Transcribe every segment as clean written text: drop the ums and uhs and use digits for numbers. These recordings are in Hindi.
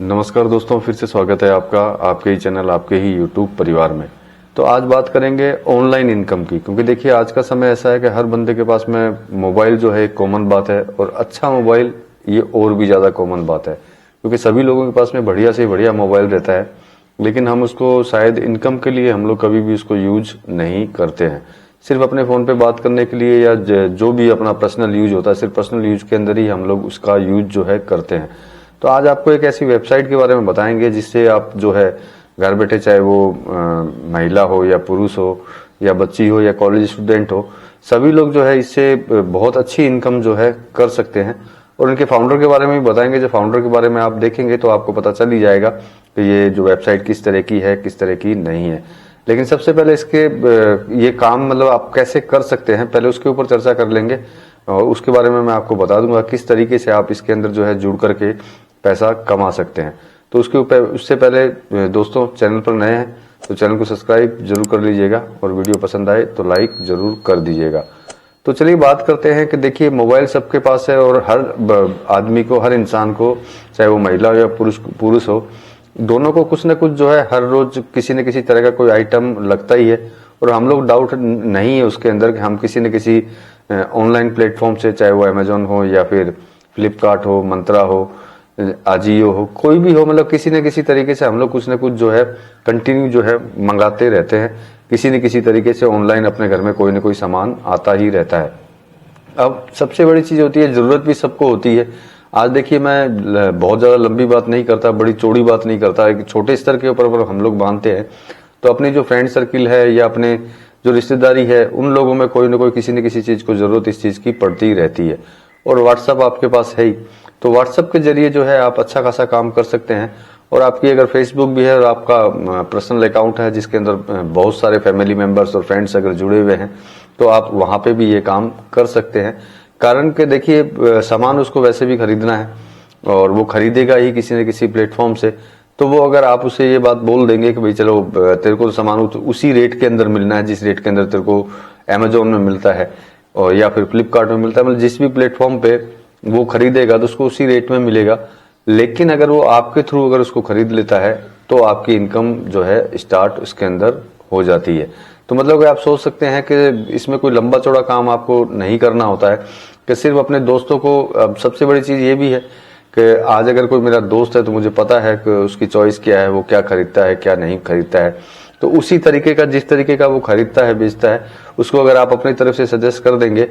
नमस्कार दोस्तों, फिर से स्वागत है आपका आपके ही चैनल आपके ही यूट्यूब परिवार में। तो आज बात करेंगे ऑनलाइन इनकम की, क्योंकि देखिए आज का समय ऐसा है कि हर बंदे के पास में मोबाइल जो है एक कॉमन बात है, और अच्छा मोबाइल ये और भी ज़्यादा कॉमन बात है, क्योंकि सभी लोगों के पास में बढ़िया से बढ़िया मोबाइल रहता है, लेकिन हम उसको शायद इनकम के लिए हम लोग कभी भी उसको यूज नहीं करते हैं। सिर्फ अपने फ़ोन पे बात करने के लिए या जो भी अपना पर्सनल यूज होता है, सिर्फ पर्सनल यूज के अंदर ही हम लोग उसका यूज जो है करते हैं। तो आज आपको एक ऐसी वेबसाइट के बारे में बताएंगे जिससे आप जो है घर बैठे, चाहे वो महिला हो या पुरुष हो या बच्ची हो या कॉलेज स्टूडेंट हो, सभी लोग जो है इससे बहुत अच्छी इनकम जो है कर सकते हैं। और इनके फाउंडर के बारे में भी बताएंगे। जो फाउंडर के बारे में आप देखेंगे तो आपको पता चल ही जाएगा कि ये जो वेबसाइट किस तरह की है, किस तरह की नहीं है। लेकिन सबसे पहले इसके ये काम मतलब आप कैसे कर सकते हैं, पहले उसके ऊपर चर्चा कर लेंगे, और उसके बारे में मैं आपको बता दूंगा किस तरीके से आप इसके अंदर जो है जुड़ करके पैसा कमा सकते हैं। तो उसके ऊपर उससे पहले दोस्तों, चैनल पर नए हैं तो चैनल को सब्सक्राइब जरूर कर लीजिएगा, और वीडियो पसंद आए तो लाइक जरूर कर दीजिएगा। तो चलिए बात करते हैं कि देखिए मोबाइल सबके पास है, और हर आदमी को, हर इंसान को, चाहे वो महिला हो या पुरुष हो, दोनों को कुछ न कुछ जो है हर रोज किसी न किसी तरह का कोई आइटम लगता ही है। और हम लोग डाउट नहीं है उसके अंदर कि हम किसी न किसी ऑनलाइन प्लेटफॉर्म से, चाहे वो अमेजोन हो या फिर फ्लिपकार्ट हो, मंत्रा हो, आजियो हो, कोई भी हो, मतलब किसी न किसी तरीके से हम लोग कुछ न कुछ जो है कंटिन्यू जो है मंगाते रहते हैं। किसी न किसी तरीके से ऑनलाइन अपने घर में कोई न कोई सामान आता ही रहता है। अब सबसे बड़ी चीज होती है, जरूरत भी सबको होती है। आज देखिए मैं बहुत ज्यादा लंबी बात नहीं करता, बड़ी चौड़ी बात नहीं करता, एक छोटे स्तर के ऊपर हम लोग बांधते हैं तो अपनी जो फ्रेंड सर्किल है या अपने जो रिश्तेदारी है, उन लोगों में कोई ना कोई किसी न किसी चीज को जरूरत इस चीज की पड़ती ही रहती है। और व्हाट्सअप आपके पास है ही, तो व्हाट्सअप के जरिए जो है आप अच्छा खासा काम कर सकते हैं। और आपकी अगर फेसबुक भी है और आपका पर्सनल अकाउंट है जिसके अंदर बहुत सारे फैमिली मेंबर्स और फ्रेंड्स अगर जुड़े हुए हैं, तो आप वहां पे भी ये काम कर सकते हैं। कारण कि देखिए सामान उसको वैसे भी खरीदना है, और वो खरीदेगा ही किसी न किसी प्लेटफॉर्म से। तो वो अगर आप उसे ये बात बोल देंगे कि भाई चलो तेरे को सामान उसी रेट के अंदर मिलना है जिस रेट के अंदर तेरे को अमेजोन में मिलता है और या फिर फ्लिपकार्ट में मिलता है, मतलब जिस भी प्लेटफॉर्म पे वो खरीदेगा तो उसको उसी रेट में मिलेगा। लेकिन अगर वो आपके थ्रू अगर उसको खरीद लेता है तो आपकी इनकम जो है स्टार्ट उसके अंदर हो जाती है। तो मतलब आप सोच सकते हैं कि इसमें कोई लंबा चौड़ा काम आपको नहीं करना होता है, कि सिर्फ अपने दोस्तों को। अब सबसे बड़ी चीज ये भी है कि आज अगर कोई मेरा दोस्त है तो मुझे पता है कि उसकी चॉइस क्या है, वो क्या खरीदता है क्या नहीं खरीदता है। तो उसी तरीके का, जिस तरीके का वो खरीदता है बेचता है, उसको अगर आप अपनी तरफ से सजेस्ट कर देंगे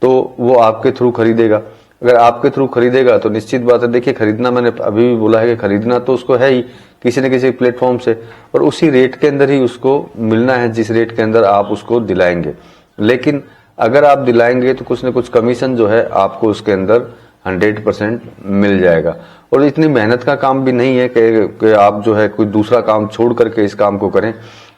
तो वो आपके थ्रू खरीदेगा। अगर आपके थ्रू खरीदेगा तो निश्चित बात है, देखिए खरीदना, मैंने अभी भी बोला है कि खरीदना तो उसको है ही किसी न किसी प्लेटफॉर्म से, और उसी रेट के अंदर ही उसको मिलना है जिस रेट के अंदर आप उसको दिलाएंगे। लेकिन अगर आप दिलाएंगे तो कुछ न कुछ कमीशन जो है आपको उसके अंदर 100% मिल जाएगा। और इतनी मेहनत का काम भी नहीं है कि आप जो है कोई दूसरा काम छोड़ करके इस काम को करें।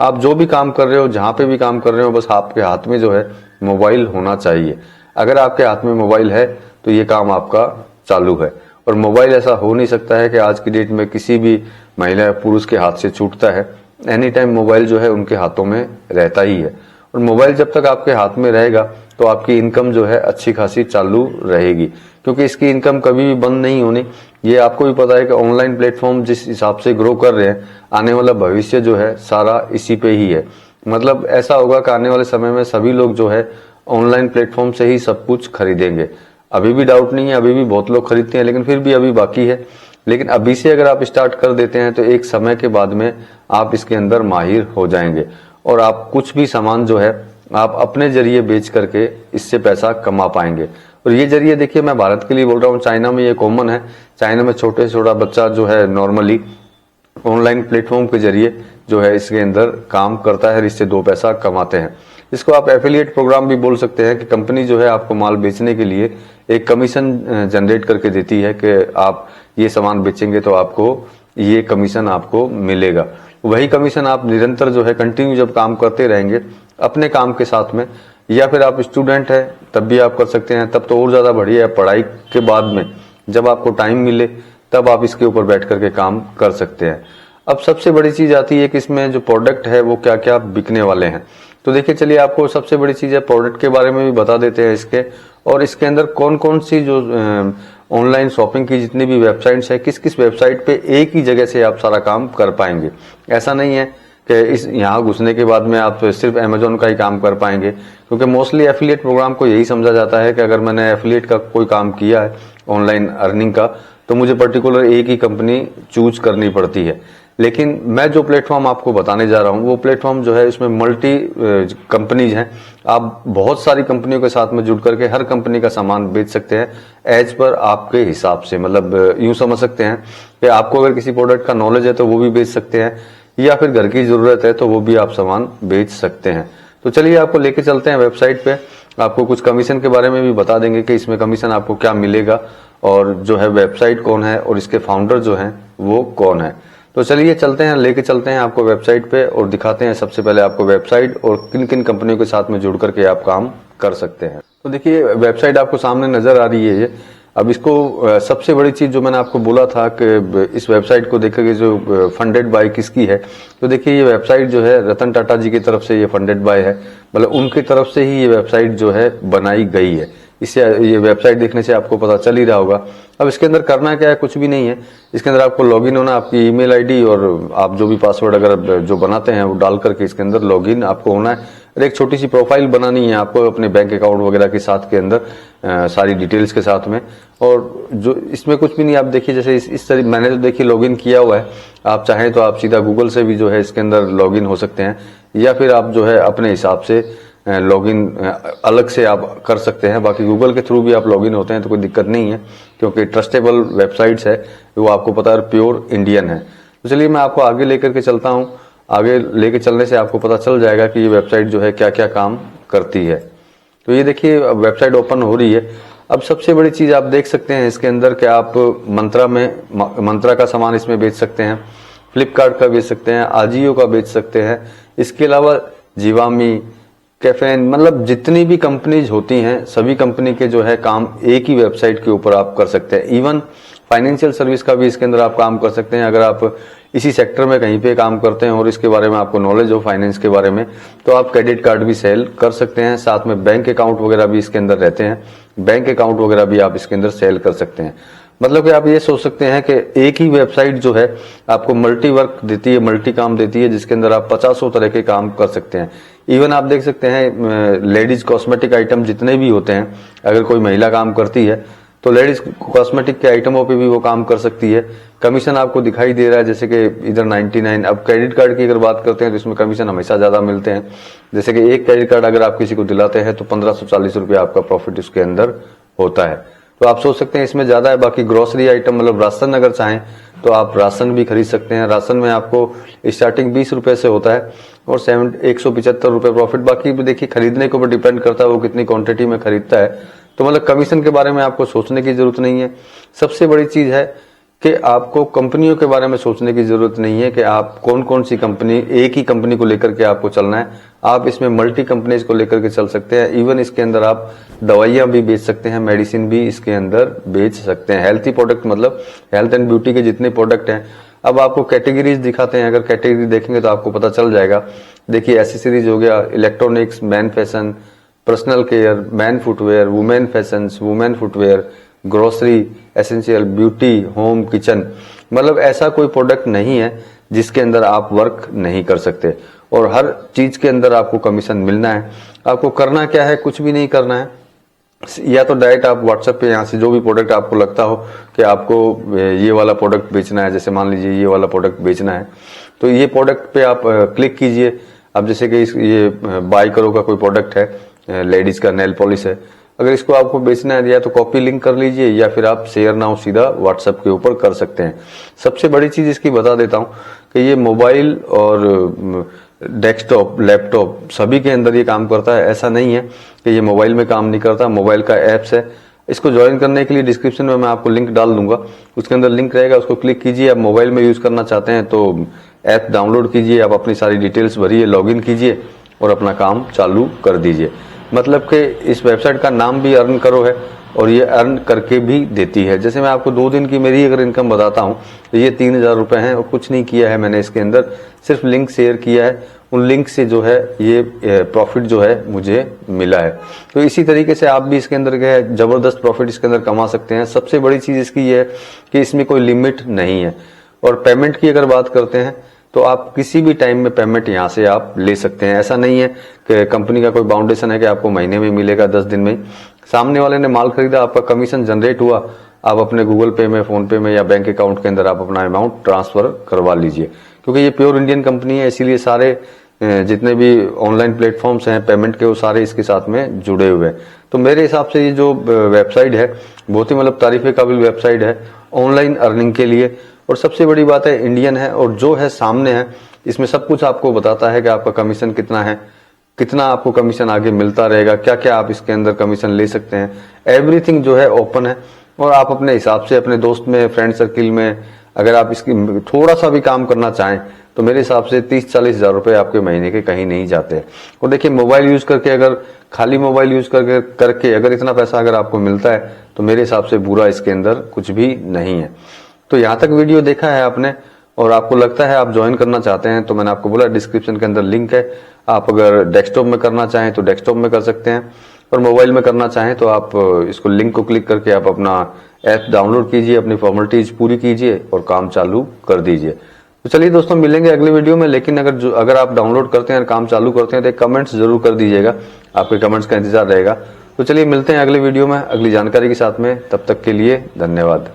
आप जो भी काम कर रहे हो, जहां पे भी काम कर रहे हो, बस आपके हाथ में जो है मोबाइल होना चाहिए। अगर आपके हाथ में मोबाइल है तो ये काम आपका चालू है। और मोबाइल ऐसा हो नहीं सकता है कि आज की डेट में किसी भी महिला या पुरुष के हाथ से छूटता है। एनी टाइम मोबाइल जो है उनके हाथों में रहता ही है, और मोबाइल जब तक आपके हाथ में रहेगा तो आपकी इनकम जो है अच्छी खासी चालू रहेगी, क्योंकि इसकी इनकम कभी भी बंद नहीं होनी। ये आपको भी पता है कि ऑनलाइन प्लेटफॉर्म जिस हिसाब से ग्रो कर रहे हैं, आने वाला भविष्य जो है सारा इसी पे ही है। मतलब ऐसा होगा कि आने वाले समय में सभी लोग जो है ऑनलाइन प्लेटफॉर्म से ही सब कुछ खरीदेंगे। अभी भी डाउट नहीं है, अभी भी बहुत लोग खरीदते हैं, लेकिन फिर भी अभी बाकी है। लेकिन अभी से अगर आप स्टार्ट कर देते हैं तो एक समय के बाद में आप इसके अंदर माहिर हो जाएंगे, और आप कुछ भी सामान जो है आप अपने जरिए बेच करके इससे पैसा कमा पाएंगे। और ये जरिए देखिए, मैं भारत के लिए बोल रहा हूँ, चाइना में ये कॉमन है। चाइना में छोटे से छोटा बच्चा जो है नॉर्मली ऑनलाइन प्लेटफॉर्म के जरिए जो है इसके अंदर काम करता है, इससे दो पैसा कमाते हैं। इसको आप एफिलिएट प्रोग्राम भी बोल सकते हैं, कि कंपनी जो है आपको माल बेचने के लिए एक कमीशन जनरेट करके देती है कि आप ये सामान बेचेंगे तो आपको ये कमीशन आपको मिलेगा। वही कमीशन आप निरंतर जो है कंटिन्यू जब काम करते रहेंगे अपने काम के साथ में, या फिर आप स्टूडेंट है तब भी आप कर सकते हैं, तब तो और ज्यादा बढ़िया है। पढ़ाई के बाद में जब आपको टाइम मिले तब आप इसके ऊपर बैठ करके काम कर सकते हैं। अब सबसे बड़ी चीज आती है कि इसमें जो प्रोडक्ट है वो क्या क्या बिकने वाले हैं। तो देखिए चलिए आपको सबसे बड़ी चीज है प्रोडक्ट के बारे में भी बता देते हैं इसके, और इसके अंदर कौन कौन सी जो ऑनलाइन शॉपिंग की जितनी भी वेबसाइट्स है, किस किस वेबसाइट पे एक ही जगह से आप सारा काम कर पाएंगे। ऐसा नहीं है कि इस यहाँ घुसने के बाद में आप सिर्फ अमेजोन का ही काम कर पाएंगे, क्योंकि मोस्टली एफिलिएट प्रोग्राम को यही समझा जाता है कि अगर मैंने एफिलिएट का कोई काम किया है ऑनलाइन अर्निंग का, तो मुझे पर्टिकुलर एक ही कंपनी चूज करनी पड़ती है। लेकिन मैं जो प्लेटफॉर्म आपको बताने जा रहा हूं वो प्लेटफॉर्म जो है इसमें मल्टी कंपनीज हैं। आप बहुत सारी कंपनियों के साथ में जुड़ करके हर कंपनी का सामान बेच सकते हैं एज पर आपके हिसाब से। मतलब यूं समझ सकते हैं कि आपको अगर किसी प्रोडक्ट का नॉलेज है तो वो भी बेच सकते हैं, या फिर घर की जरूरत है तो वो भी आप सामान बेच सकते हैं। तो चलिए आपको लेके चलते हैं वेबसाइट पे, आपको कुछ कमीशन के बारे में भी बता देंगे कि इसमें कमीशन आपको क्या मिलेगा, और जो है वेबसाइट कौन है और इसके फाउंडर जो हैं वो कौन है। तो चलिए चलते हैं, लेके चलते हैं आपको वेबसाइट पे और दिखाते हैं सबसे पहले आपको वेबसाइट और किन किन कंपनियों के साथ में जुड़ करके आप काम कर सकते हैं। तो देखिए वेबसाइट आपको सामने नजर आ रही है ये। अब इसको सबसे बड़ी चीज जो मैंने आपको बोला था कि इस वेबसाइट को देखकर जो फंडेड बाय किसकी है, तो देखिए ये वेबसाइट जो है रतन टाटा जी की तरफ से ये फंडेड बाय है, मतलब उनकी तरफ से ही ये वेबसाइट जो है बनाई गई है। इससे ये वेबसाइट देखने से आपको पता चल ही रहा होगा। अब इसके अंदर करना क्या है, कुछ भी नहीं है। इसके अंदर आपको लॉगिन होना, आपकी ईमेल आईडी और आप जो भी पासवर्ड अगर जो बनाते हैं वो डाल करके इसके अंदर लॉगिन आपको होना है, और एक छोटी सी प्रोफाइल बनानी है आपको अपने बैंक अकाउंट वगैरह के साथ के अंदर सारी डिटेल्स के साथ में। और जो इसमें कुछ भी नहीं, आप देखिए जैसे इस तरह मैंने तो देखिए लॉगिन किया हुआ है। आप चाहें तो आप सीधा गूगल से भी जो है इसके अंदर लॉगिन हो सकते हैं, या फिर आप जो है अपने हिसाब से लॉगिन अलग से आप कर सकते हैं। बाकी गूगल के थ्रू भी आप लॉगिन होते हैं तो कोई दिक्कत नहीं है, क्योंकि ट्रस्टेबल वेबसाइट्स है, वो आपको पता है प्योर इंडियन है। तो चलिए मैं आपको आगे लेकर के चलता हूं। आगे लेके चलने से आपको पता चल जाएगा कि ये वेबसाइट जो है क्या क्या काम करती है। तो ये देखिए वेबसाइट ओपन हो रही है। अब सबसे बड़ी चीज आप देख सकते हैं इसके अंदर कि आप मंत्रा का सामान इसमें बेच सकते हैं, फ्लिपकार्ट का बेच सकते हैं, आजियो का बेच सकते हैं। इसके अलावा जिवामी, कैफेन, मतलब जितनी भी कंपनीज होती हैं सभी कंपनी के जो है काम एक ही वेबसाइट के ऊपर आप कर सकते हैं। इवन फाइनेंशियल सर्विस का भी इसके अंदर आप काम कर सकते हैं। अगर आप इसी सेक्टर में कहीं पे काम करते हैं और इसके बारे में आपको नॉलेज हो फाइनेंस के बारे में, तो आप क्रेडिट कार्ड भी सेल कर सकते हैं। साथ में बैंक अकाउंट वगैरह भी इसके अंदर रहते हैं, बैंक अकाउंट वगैरह भी आप इसके अंदर सेल कर सकते हैं। मतलब कि आप ये सोच सकते हैं कि एक ही वेबसाइट जो है आपको मल्टी वर्क देती है, मल्टी काम देती है, जिसके अंदर आप 50 तरह के काम कर सकते हैं। इवन आप देख सकते हैं लेडीज कॉस्मेटिक आइटम जितने भी होते हैं, अगर कोई महिला काम करती है तो लेडीज कॉस्मेटिक के आइटमों पे भी वो काम कर सकती है। कमीशन आपको दिखाई दे रहा है जैसे कि इधर 99। अब क्रेडिट कार्ड की अगर बात करते हैं तो इसमें कमीशन हमेशा ज्यादा मिलते हैं। जैसे कि एक क्रेडिट कार्ड अगर आप किसी को दिलाते हैं तो 1540 रुपया आपका प्रॉफिट उसके अंदर होता है। तो आप सोच सकते हैं इसमें ज्यादा है। बाकी ग्रोसरी आइटम मतलब राशन अगर चाहें तो आप राशन भी खरीद सकते हैं। राशन में आपको स्टार्टिंग 20 रुपए से होता है और 175 रुपए प्रॉफिट। बाकी देखिए खरीदने के ऊपर डिपेंड करता है वो कितनी क्वांटिटी में खरीदता है। तो मतलब कमीशन के बारे में आपको सोचने की जरूरत नहीं है। सबसे बड़ी चीज है कि आपको कंपनियों के बारे में सोचने की जरूरत नहीं है कि आप कौन कौन सी कंपनी, एक ही कंपनी को लेकर के आपको चलना है। आप इसमें मल्टी कंपनीज को लेकर के चल सकते हैं। इवन इसके अंदर आप दवाइयां भी बेच सकते हैं, मेडिसिन भी इसके अंदर बेच सकते हैं। हेल्थी प्रोडक्ट मतलब हेल्थ एंड ब्यूटी के जितने प्रोडक्ट हैं। अब आपको कैटेगरीज दिखाते हैं, अगर कैटेगरी देखेंगे तो आपको पता चल जाएगा। देखिए एसेसरीज हो गया, electronics, man fashion, personal care, man footwear, women fashion, women footwear, grocery, essential, beauty, home, kitchen. मतलब ऐसा कोई प्रोडक्ट नहीं है जिसके अंदर आप वर्क नहीं कर सकते, और हर चीज के अंदर आपको कमीशन मिलना है। आपको करना क्या है, कुछ भी नहीं करना है। या तो डायरेक्ट आप व्हाट्सएप पे यहाँ से जो भी प्रोडक्ट आपको लगता हो कि आपको ये वाला प्रोडक्ट बेचना है, जैसे मान लीजिए ये वाला प्रोडक्ट बेचना है, तो ये प्रोडक्ट पे आप क्लिक कीजिए। अब जैसे कि ये बाय करो का कोई प्रोडक्ट है, लेडीज का नेल पॉलिश है, अगर इसको आपको बेचना है या तो कॉपी लिंक कर लीजिए या फिर आप शेयर नाउ सीधा व्हाट्सएप के ऊपर कर सकते हैं। सबसे बड़ी चीज इसकी बता देता हूं कि ये मोबाइल और डेस्कटॉप, लैपटॉप सभी के अंदर ये काम करता है। ऐसा नहीं है कि ये मोबाइल में काम नहीं करता। मोबाइल का एप्स है, इसको ज्वाइन करने के लिए डिस्क्रिप्शन में मैं आपको लिंक डाल दूंगा, उसके अंदर लिंक रहेगा, उसको क्लिक कीजिए। आप मोबाइल में यूज करना चाहते हैं तो ऐप डाउनलोड कीजिए, आप अपनी सारी डिटेल्स भरिए, लॉगिन कीजिए और अपना काम चालू कर दीजिए। मतलब कि इस वेबसाइट का नाम भी अर्न करो है और ये अर्न करके भी देती है। जैसे मैं आपको 2 दिन की मेरी अगर इनकम बताता हूं तो ये 3000 रुपए हैं और कुछ नहीं किया है मैंने। इसके अंदर सिर्फ लिंक शेयर किया है उन लिंक से जो है ये प्रॉफिट जो है मुझे मिला है। तो इसी तरीके से आप भी इसके अंदर के जबरदस्त प्रॉफिट इसके अंदर कमा सकते हैं। सबसे बड़ी चीज इसकी ये है कि इसमें कोई लिमिट नहीं है। और पेमेंट की अगर बात करते हैं तो आप किसी भी टाइम में पेमेंट यहाँ से आप ले सकते हैं। ऐसा नहीं है कि कंपनी का कोई बाउंडेशन है कि आपको महीने में मिलेगा, 10 दिन में। सामने वाले ने माल खरीदा, आपका कमीशन जनरेट हुआ, आप अपने गूगल पे में, फोन पे में या बैंक अकाउंट के अंदर आप अपना अमाउंट ट्रांसफर करवा लीजिए। क्योंकि ये प्योर इंडियन कंपनी है, इसीलिए सारे जितने भी ऑनलाइन प्लेटफॉर्म्स हैं पेमेंट के, वो सारे इसके साथ में जुड़े हुए हैं। तो मेरे हिसाब से ये जो वेबसाइट है बहुत ही मतलब तारीफ काबिल वेबसाइट है ऑनलाइन अर्निंग के लिए। और सबसे बड़ी बात है इंडियन है, और जो है सामने है इसमें सब कुछ आपको बताता है कि आपका कमीशन कितना है, कितना आपको कमीशन आगे मिलता रहेगा, क्या क्या आप इसके अंदर कमीशन ले सकते हैं। एवरीथिंग जो है ओपन है, और आप अपने हिसाब से अपने दोस्त में, फ्रेंड सर्किल में अगर आप इसकी थोड़ा सा भी काम करना चाहें तो मेरे हिसाब से 30-40 हजार रुपए आपके महीने के कहीं नहीं जाते। और देखिए मोबाइल यूज करके, अगर खाली मोबाइल यूज करके अगर इतना पैसा अगर आपको मिलता है तो मेरे हिसाब से बुरा इसके अंदर कुछ भी नहीं है। तो यहाँ तक वीडियो देखा है आपने और आपको लगता है आप ज्वाइन करना चाहते हैं तो मैंने आपको बोला डिस्क्रिप्शन के अंदर लिंक है। आप अगर डेस्कटॉप में करना चाहें तो डेस्कटॉप में कर सकते हैं, और मोबाइल में करना चाहें तो आप इसको लिंक को क्लिक करके आप अपना ऐप डाउनलोड कीजिए, अपनी फॉर्मेलिटीज पूरी कीजिए और काम चालू कर दीजिए। तो चलिए दोस्तों, मिलेंगे अगले वीडियो में। लेकिन अगर आप डाउनलोड करते हैं और काम चालू करते हैं तो कमेंट्स जरूर कर दीजिएगा, आपके कमेंट्स का इंतजार रहेगा। तो चलिए मिलते हैं अगले वीडियो में अगली जानकारी के साथ में, तब तक के लिए धन्यवाद।